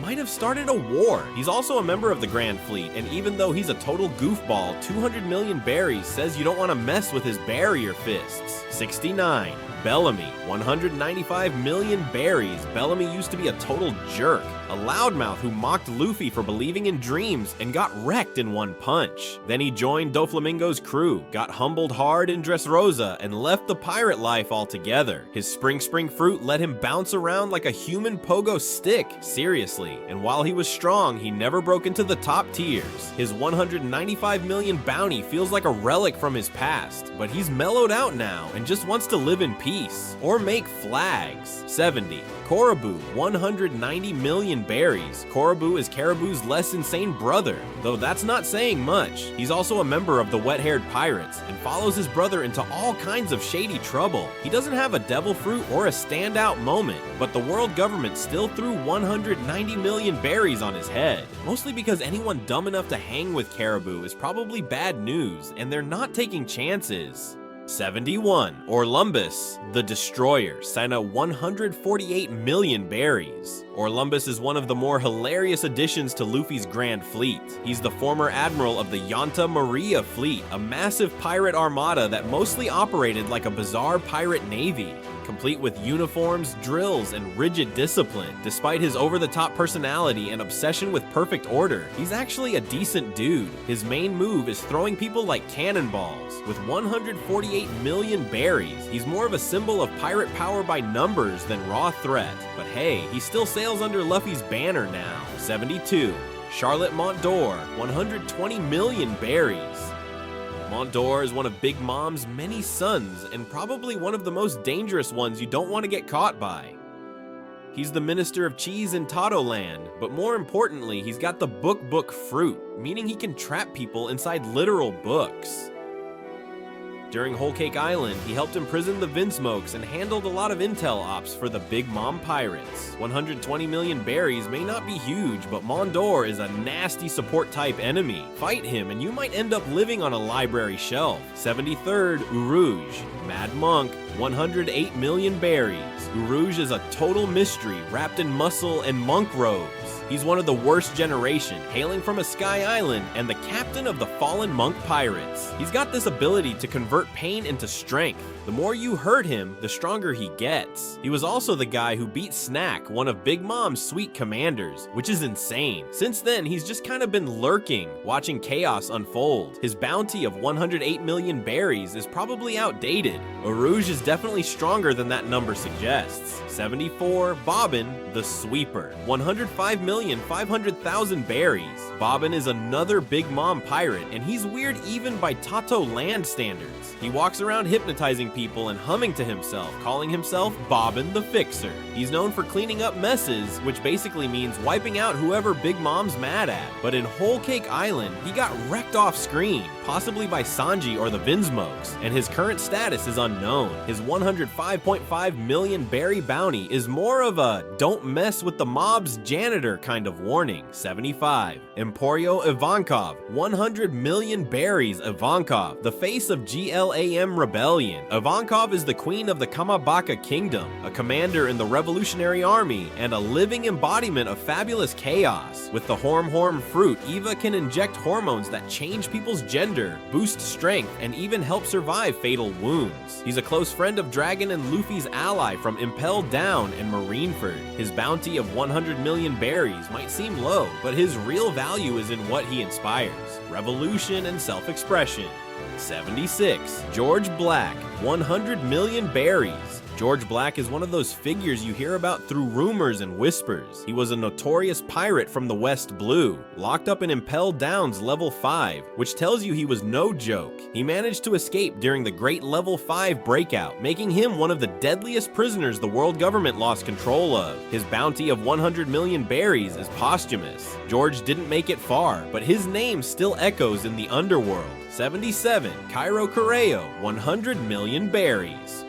might have started a war. He's also a member of the Grand Fleet, and even though he's a total goofball, 200 million berries says you don't want to mess with his barrier fists. 69. Bellamy. 195 million berries. Bellamy used to be a total jerk, a loudmouth who mocked Luffy for believing in dreams and got wrecked in one punch. Then he joined Doflamingo's crew, got humbled hard in Dressrosa, and left the pirate life altogether. His spring fruit let him bounce around like a human pogo stick, seriously, and while he was strong, he never broke into the top tiers. His 195 million bounty feels like a relic from his past, but he's mellowed out now and just wants to live in peace, or make flags. 70. Korobu. 190 million berries. Korobu is Caribou's less insane brother, though that's not saying much. He's also a member of the Wet-Haired Pirates, and follows his brother into all kinds of shady trouble. He doesn't have a devil fruit or a standout moment, but the world government still threw 190 million berries on his head, mostly because anyone dumb enough to hang with Caribou is probably bad news, and they're not taking chances. 71. Orlumbus, the Destroyer, sent out 148 million berries. Orlumbus is one of the more hilarious additions to Luffy's Grand Fleet. He's the former admiral of the Yonta Maria fleet, a massive pirate armada that mostly operated like a bizarre pirate navy, complete with uniforms, drills, and rigid discipline. Despite his over-the-top personality and obsession with perfect order, he's actually a decent dude. His main move is throwing people like cannonballs. With 148 million berries, he's more of a symbol of pirate power by numbers than raw threat. But hey, he still sails under Luffy's banner now. 72. Charlotte Montdor, 120 million berries. Montdor is one of Big Mom's many sons, and probably one of the most dangerous ones you don't want to get caught by. He's the Minister of Cheese in Totoland, but more importantly, he's got the book fruit, meaning he can trap people inside literal books. During Whole Cake Island, he helped imprison the Vinsmokes and handled a lot of intel ops for the Big Mom Pirates. 120 million berries may not be huge, but Montdor is a nasty support type enemy. Fight him and you might end up living on a library shelf. 73rd, Urouge. Mad Monk, 108 million berries. Urouge is a total mystery wrapped in muscle and monk robes. He's one of the worst generation, hailing from a sky island and the captain of the fallen monk pirates. He's got this ability to convert pain into strength. The more you hurt him, the stronger he gets. He was also the guy who beat Snack, one of Big Mom's sweet commanders, which is insane. Since then, he's just kind of been lurking, watching chaos unfold. His bounty of 108 million berries is probably outdated. Urouge is definitely stronger than that number suggests. 74, Bobbin, the Sweeper. 105,500,000 berries. Bobbin is another Big Mom pirate, and he's weird even by Tato land standards. He walks around hypnotizing people and humming to himself, calling himself Bobbin the Fixer. He's known for cleaning up messes, which basically means wiping out whoever Big Mom's mad at. But in Whole Cake Island, he got wrecked off screen, possibly by Sanji or the Vinsmokes, and his current status is unknown. His 105.5 million berry bounty is more of a don't mess with the mob's janitor kind of warning, 75. Emporio Ivankov, 100 million berries Ivankov, the face of GLAM Rebellion. Ivankov is the queen of the Kamabaka Kingdom, a commander in the Revolutionary Army, and a living embodiment of fabulous chaos. With the Horm fruit, Eva can inject hormones that change people's gender, boost strength, and even help survive fatal wounds. He's a close friend of Dragon and Luffy's ally from Impel Down and Marineford. His bounty of 100 million berries might seem low, but his real value is in what he inspires: revolution and self-expression. 76. George Black, 100 million berries. George Black is one of those figures you hear about through rumors and whispers. He was a notorious pirate from the West Blue, locked up in Impel Down's Level 5, which tells you he was no joke. He managed to escape during the Great Level 5 breakout, making him one of the deadliest prisoners the world government lost control of. His bounty of 100 million berries is posthumous. George didn't make it far, but his name still echoes in the underworld. 77. Cairo Correo, 100 million berries.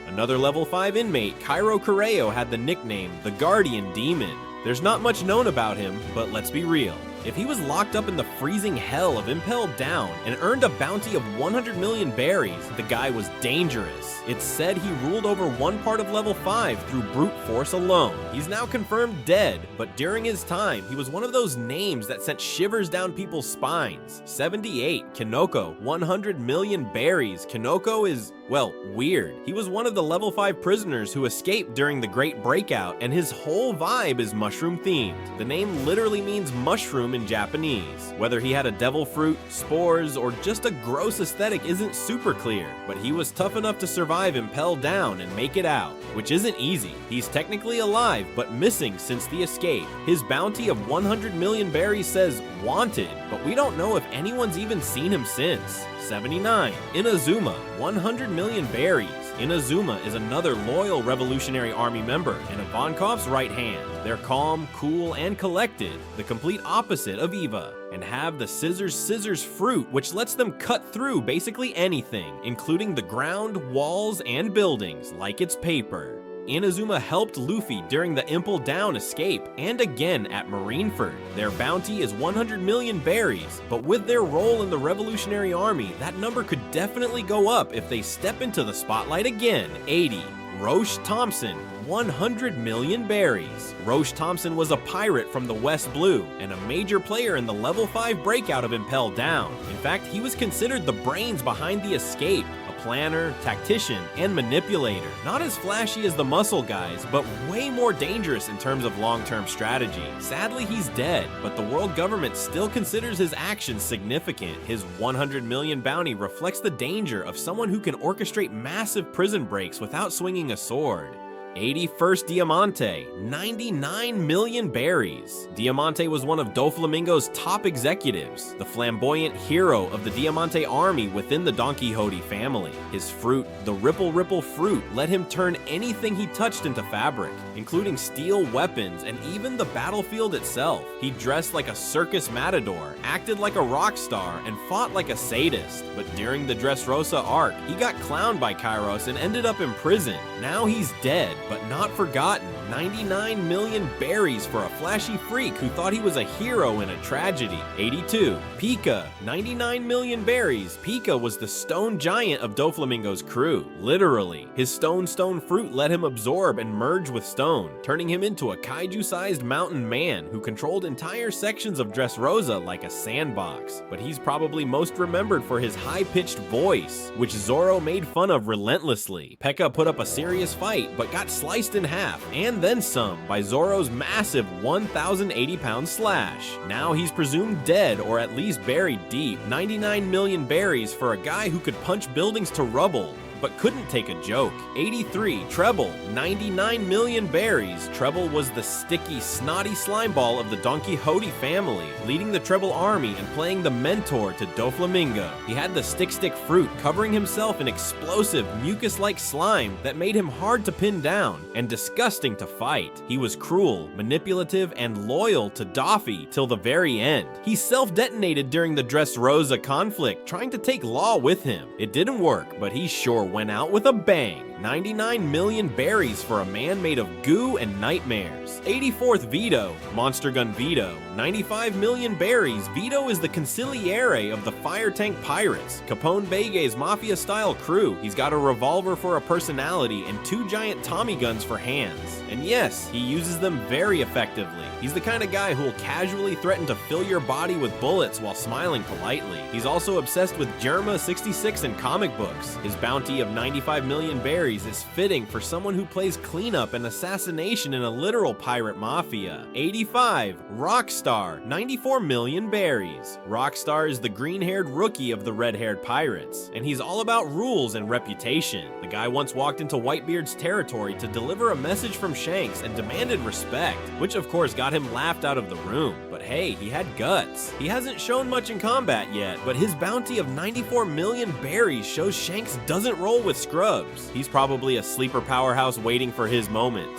Another level 5 inmate, Cairo Correo, had the nickname the Guardian Demon. There's not much known about him, but let's be real. If he was locked up in the freezing hell of Impel Down and earned a bounty of 100 million berries, the guy was dangerous. It's said he ruled over one part of level 5 through brute force alone. He's now confirmed dead, but during his time, he was one of those names that sent shivers down people's spines. 78. Kenoko, 100 million berries. Kenoko is, well, weird. He was one of the level 5 prisoners who escaped during the Great Breakout, and his whole vibe is mushroom themed. The name literally means mushroom in Japanese. Whether he had a devil fruit, spores, or just a gross aesthetic isn't super clear, but he was tough enough to survive Impel Down and make it out, which isn't easy. He's technically alive, but missing since the escape. His bounty of 100 million berries says wanted, but we don't know if anyone's even seen him since. 79. Inazuma, 100 million berries. Inazuma is another loyal Revolutionary Army member and Ivankov's right hand. They're calm, cool, and collected, the complete opposite of Eva, and have the scissors fruit, which lets them cut through basically anything, including the ground, walls, and buildings, like it's paper. Inazuma helped Luffy during the Impel Down escape, and again at Marineford. Their bounty is 100 million berries, but with their role in the Revolutionary Army, that number could definitely go up if they step into the spotlight again. 80. Roche Thompson, 100 million berries. Roche Thompson was a pirate from the West Blue, and a major player in the level 5 breakout of Impel Down. In fact, he was considered the brains behind the escape. Planner, tactician, and manipulator. Not as flashy as the muscle guys, but way more dangerous in terms of long-term strategy. Sadly, he's dead, but the world government still considers his actions significant. His 100 million bounty reflects the danger of someone who can orchestrate massive prison breaks without swinging a sword. 81st Diamante, 99 million berries. Diamante was one of Doflamingo's top executives, the flamboyant hero of the Diamante army within the Don Quixote family. His fruit, the Ripple fruit, let him turn anything he touched into fabric, including steel weapons and even the battlefield itself. He dressed like a circus matador, acted like a rock star, and fought like a sadist. But during the Dressrosa arc, he got clowned by Kairos and ended up in prison. Now he's dead, but not forgotten. 99 million berries for a flashy freak who thought he was a hero in a tragedy. 82. Pika, 99 million berries. Pika was the stone giant of Doflamingo's crew, literally. His stone fruit let him absorb and merge with stone, turning him into a kaiju-sized mountain man who controlled entire sections of Dressrosa like a sandbox. But he's probably most remembered for his high-pitched voice, which Zoro made fun of relentlessly. Pekka put up a serious fight, but got sliced in half, and then some, by Zoro's massive 1,080-pound slash. Now he's presumed dead or at least buried deep. 99 million berries for a guy who could punch buildings to rubble, but couldn't take a joke. 83. Treble, 99 million berries. Treble was the sticky, snotty slime ball of the Don Quixote family, leading the Treble army and playing the mentor to Doflamingo. He had the stick fruit, covering himself in explosive, mucus-like slime that made him hard to pin down and disgusting to fight. He was cruel, manipulative, and loyal to Doffy till the very end. He self-detonated during the Dressrosa conflict, trying to take law with him. It didn't work, but he sure went out with a bang. 99 million berries for a man made of goo and nightmares. 84th Vito, Monster Gun Vito. 95 million berries. Vito is the consigliere of the Fire Tank Pirates, Capone Bege's mafia-style crew. He's got a revolver for a personality and 2 giant Tommy guns for hands. And yes, he uses them very effectively. He's the kind of guy who will casually threaten to fill your body with bullets while smiling politely. He's also obsessed with Germa 66 and comic books. His bounty of 95 million berries is fitting for someone who plays cleanup and assassination in a literal pirate mafia. 85. Rockstar, 94 million berries. Rockstar is the green-haired rookie of the red-haired pirates, and he's all about rules and reputation. The guy once walked into Whitebeard's territory to deliver a message from Shanks and demanded respect, which of course got him laughed out of the room. But hey, he had guts. He hasn't shown much in combat yet, but his bounty of 94 million berries shows Shanks doesn't roll with scrubs. He's probably a sleeper powerhouse waiting for his moment.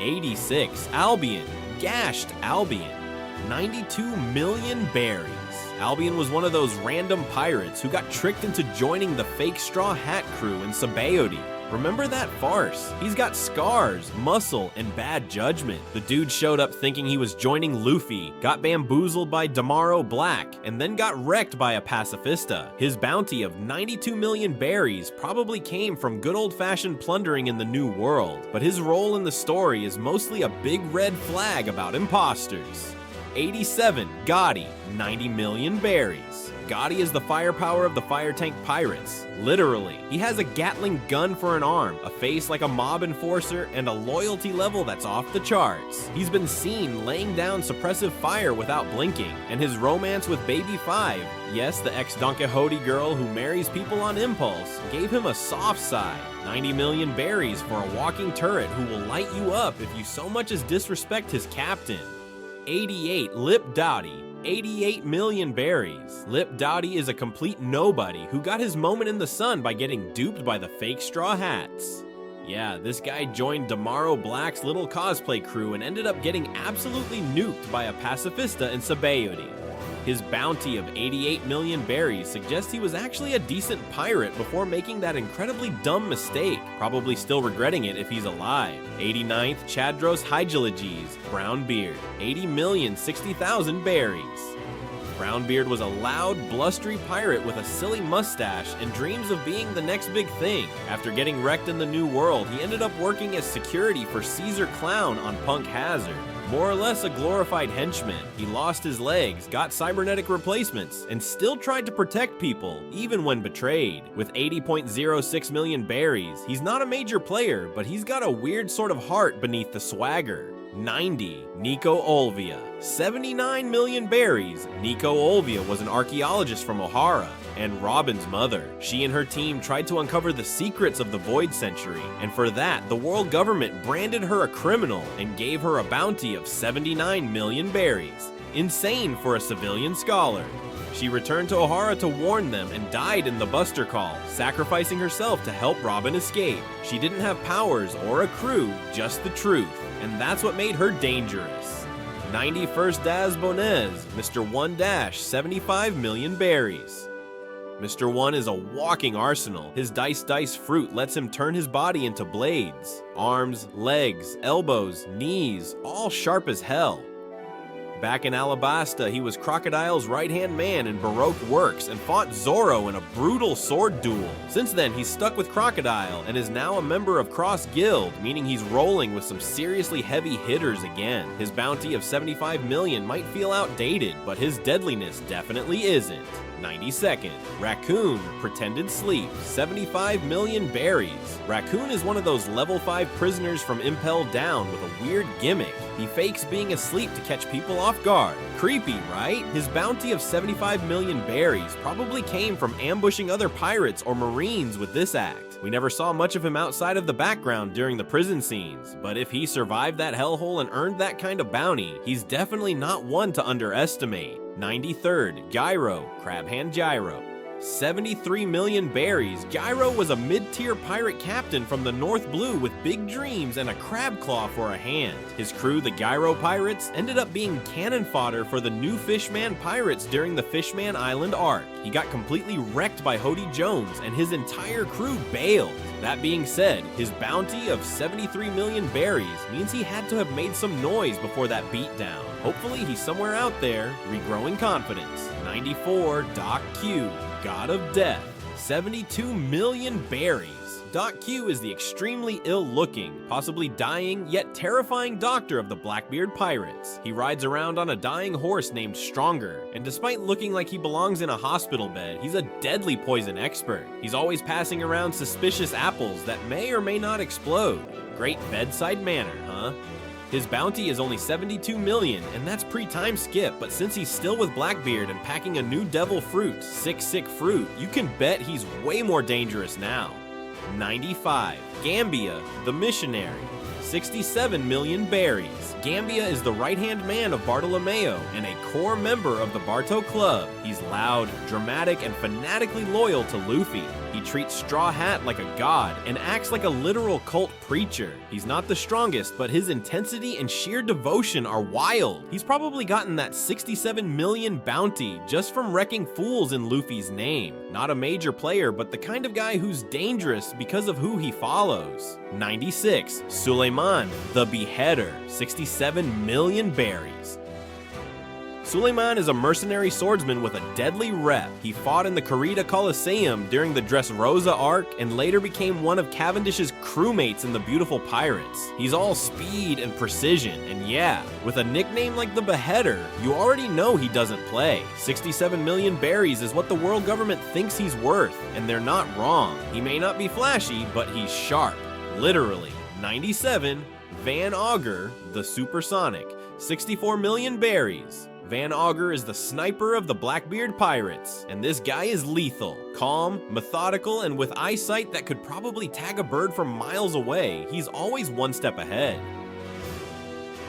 86. Albion, gashed Albion. 92 million berries. Albion was one of those random pirates who got tricked into joining the fake Straw Hat crew in Sabaody. Remember that farce? He's got scars, muscle, and bad judgment. The dude showed up thinking he was joining Luffy, got bamboozled by Damaro Black, and then got wrecked by a pacifista. His bounty of 92 million berries probably came from good old-fashioned plundering in the New World, but his role in the story is mostly a big red flag about imposters. 87. Gotti, 90 million berries. Gotti is the firepower of the Fire Tank Pirates. Literally. He has a Gatling gun for an arm, a face like a mob enforcer, and a loyalty level that's off the charts. He's been seen laying down suppressive fire without blinking, and his romance with Baby 5, yes, the ex-Don Quixote girl who marries people on impulse, gave him a soft side. 90 million berries for a walking turret who will light you up if you so much as disrespect his captain. 88. Lip Dottie, 88 million berries. Lip Dottie is a complete nobody who got his moment in the sun by getting duped by the fake Straw Hats. Yeah, this guy joined Damaro Black's little cosplay crew and ended up getting absolutely nuked by a pacifista in Sabaody. His bounty of 88 million berries suggests he was actually a decent pirate before making that incredibly dumb mistake, probably still regretting it if he's alive. 89th Chadros Hygiloges, Brown Beard, 80,060,000 berries. Brownbeard was a loud, blustery pirate with a silly mustache and dreams of being the next big thing. After getting wrecked in the New World, he ended up working as security for Caesar Clown on Punk Hazard. More or less a glorified henchman, he lost his legs, got cybernetic replacements, and still tried to protect people, even when betrayed. With 80.06 million berries, he's not a major player, but he's got a weird sort of heart beneath the swagger. 90. Nico Olvia, 79 million berries. Nico Olvia was an archaeologist from O'Hara and Robin's mother. She and her team tried to uncover the secrets of the Void Century, and for that, the world government branded her a criminal and gave her a bounty of 79 million berries. Insane for a civilian scholar. She returned to O'Hara to warn them and died in the Buster Call, sacrificing herself to help Robin escape. She didn't have powers or a crew, just the truth, and that's what made her dangerous. 91st Daz Bonez, Mr. One Dash, 75 million berries. Mr. One is a walking arsenal. His dice fruit lets him turn his body into blades. Arms, legs, elbows, knees, all sharp as hell. Back in Alabasta, he was Crocodile's right-hand man in Baroque works and fought Zoro in a brutal sword duel. Since then, he's stuck with Crocodile and is now a member of Cross Guild, meaning he's rolling with some seriously heavy hitters again. His bounty of 75 million might feel outdated, but his deadliness definitely isn't. 92nd, Raccoon, Pretended Sleep, 75 million berries. Raccoon is one of those level 5 prisoners from Impel Down with a weird gimmick. He fakes being asleep to catch people off guard. Creepy, right? His bounty of 75 million berries probably came from ambushing other pirates or marines with this act. We never saw much of him outside of the background during the prison scenes, but if he survived that hellhole and earned that kind of bounty, he's definitely not one to underestimate. 93rd, Gyro, Crabhand Gyro. 73 million berries. Gyro was a mid-tier pirate captain from the North Blue with big dreams and a crab claw for a hand. His crew, the Gyro Pirates, ended up being cannon fodder for the new Fishman Pirates during the Fishman Island arc. He got completely wrecked by Hody Jones and his entire crew bailed. That being said, his bounty of 73 million berries means he had to have made some noise before that beatdown. Hopefully he's somewhere out there, regrowing confidence. 94, DocQ, God of Death, 72 million berries. DocQ is the extremely ill-looking, possibly dying, yet terrifying doctor of the Blackbeard Pirates. He rides around on a dying horse named Stronger, and despite looking like he belongs in a hospital bed, he's a deadly poison expert. He's always passing around suspicious apples that may or may not explode. Great bedside manner, huh? His bounty is only 72 million, and that's pre-time skip, but since he's still with Blackbeard and packing a new devil fruit, Sick Fruit, you can bet he's way more dangerous now. 95. Gambia, the missionary. 67 million berries. Gambia is the right-hand man of Bartolomeo and a core member of the Barto Club. He's loud, dramatic, and fanatically loyal to Luffy. He treats Straw Hat like a god and acts like a literal cult preacher. He's not the strongest, but his intensity and sheer devotion are wild. He's probably gotten that 67 million bounty just from wrecking fools in Luffy's name. Not a major player, but the kind of guy who's dangerous because of who he follows. 96. Suleiman, the Beheader, 67 million berries. Suleiman is a mercenary swordsman with a deadly rep. He fought in the Corrida Coliseum during the Dressrosa arc and later became one of Cavendish's crewmates in the Beautiful Pirates. He's all speed and precision, and yeah, with a nickname like the Beheader, you already know he doesn't play. 67 million berries is what the world government thinks he's worth, and they're not wrong. He may not be flashy, but he's sharp. Literally. 97. Van Augur, the Supersonic, 64 million berries. Van Augur is the sniper of the Blackbeard Pirates, and this guy is lethal. Calm, methodical, and with eyesight that could probably tag a bird from miles away, he's always one step ahead.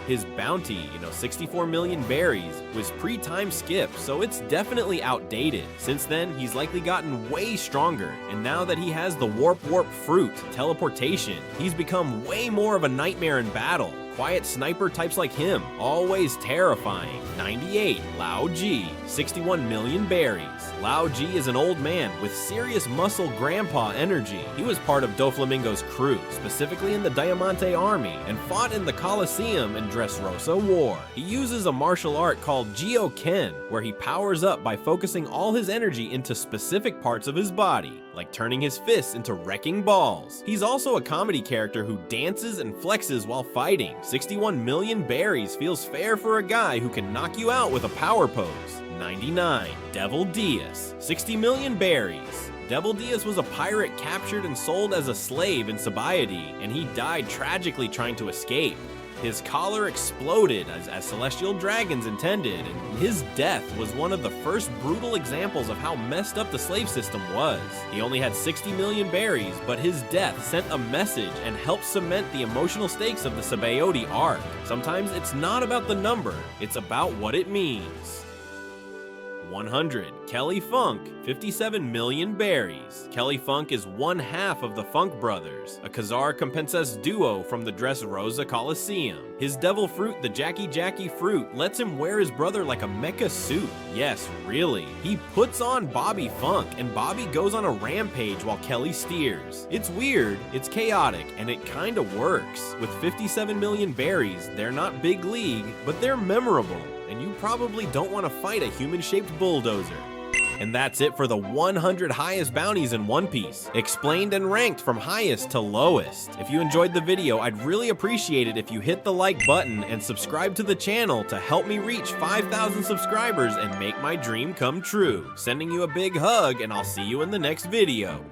His bounty, 64 million berries, was pre-time skip, so it's definitely outdated. Since then, he's likely gotten way stronger, and now that he has the Warp Fruit, teleportation, he's become way more of a nightmare in battle. Quiet sniper types like him, always terrifying. 98, Lao G, 61 million berries. Lao G is an old man with serious muscle grandpa energy. He was part of Doflamingo's crew, specifically in the Diamante army, and fought in the Coliseum and Dressrosa War. He uses a martial art called Jio-Ken, where he powers up by focusing all his energy into specific parts of his body, like turning his fists into wrecking balls. He's also a comedy character who dances and flexes while fighting. 61 million berries feels fair for a guy who can knock you out with a power pose. 99. Devil Diaz, 60 million berries. Devil Diaz was a pirate captured and sold as a slave in Sabayadi, and he died tragically trying to escape. His collar exploded as celestial dragons intended, and his death was one of the first brutal examples of how messed up the slave system was. He only had 60 million berries, but his death sent a message and helped cement the emotional stakes of the Sabayodi arc. Sometimes it's not about the number, it's about what it means. 100. Kelly Funk, 57 million berries. Kelly Funk is one half of the Funk Brothers, a Khazar Compensas duo from the Dressrosa Coliseum. His devil fruit, the Jackie fruit, lets him wear his brother like a mecha suit. Yes, really. He puts on Bobby Funk, and Bobby goes on a rampage while Kelly steers. It's weird, it's chaotic, and it kinda works. With 57 million berries, they're not big league, but they're memorable. And you probably don't want to fight a human-shaped bulldozer. And that's it for the 100 highest bounties in One Piece, explained and ranked from highest to lowest. If you enjoyed the video, I'd really appreciate it if you hit the like button and subscribe to the channel to help me reach 5,000 subscribers and make my dream come true. Sending you a big hug, and I'll see you in the next video.